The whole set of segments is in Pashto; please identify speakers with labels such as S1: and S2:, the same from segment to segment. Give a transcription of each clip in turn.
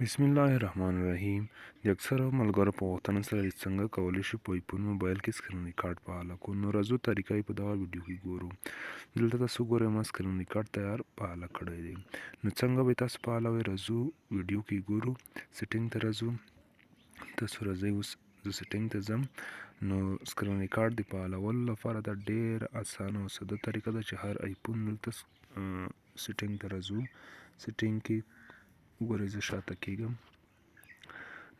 S1: بسم الله الرحمن الرحیم. د اکثرو ملګرو په غوښتنه سره چې څنګه کولی شو په ایفون موبایل کې سکرین ریکارډ فعاله کړو، نو راځو طریقه یې په دغه ویډیو کې ګورو. دلته تاسو ګورئ ما سکرین ریکارډ تیار فعاله کړی دی. نو څنګه به تاسو فعالوئ، راځو ویډیو کې ګورو. سیټینګ ته راځو. تاسو راځئ اوس زه سیټینګ ته ځم. نو سکرین ریکارډ د فعالولو لپاره دا ډېر اسانه او ساده طریقه ده چې هر ایفون دلته سیټینګ ته راځو. سیټینګ کې وګورئ زه شاته کېږم.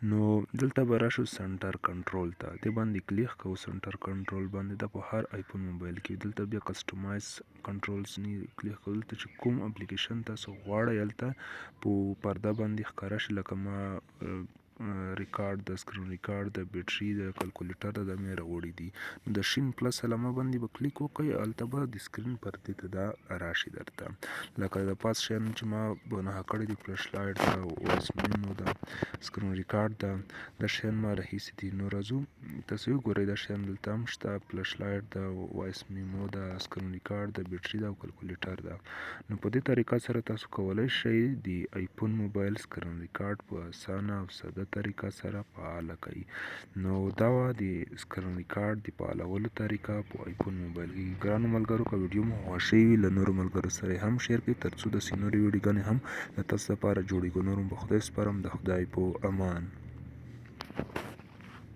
S1: نو دلته به راشو سنټر کنټرول ته، دې باندې کلیک کوو. سنټر کنټرول باندې دا په هر ایفون موبایل کې دلته بیا کسټمایز کنټرولز نه کلیک کوو. دلته چې کوم اپلیکیشن تاسو غواړئ هلته په پرده باندې ښکاره شي، لکه ما ریکارډ د سکرین ریکارډ د بیټري د کلکولیټر د مې راوړي دي. د شین پلس علامه باندې به کلیک وکړئ، هلته به د سکرین پردې ته دا راشي درته، لکه د پاس شیان چې ما بنهه کړي دي، فلش لایټ ده، وایس میمو ده، سکرین ریکارډ ده، دا شیان ما راهیسي دي. نو راځو تاسو وګورئ دا شیان دلته هم شته، فلش لایټ ده، وایس میمو ده، سکرین ریکارډ ده، بیټري ده او کلکولیټر ده. نو په دې طریقه سره تاسو کولی شئ د ایفون موبایل سکرین ریکارډ په اسانه او ساده طریقه سره فعاله کړئ. نو دا وه د سکرین ریکارډ د فعالولو طریقه په ایفون موبایل کې. ګرانو ملګرو، که ویډیو مو خوښ شوي له نورو ملګرو سره هم شیر کړئ، ترڅو داسې نورې ویډیوګانې هم د تاسو لپاره جوړېږي. نور هم په خدای سپارم. د خدای په امان.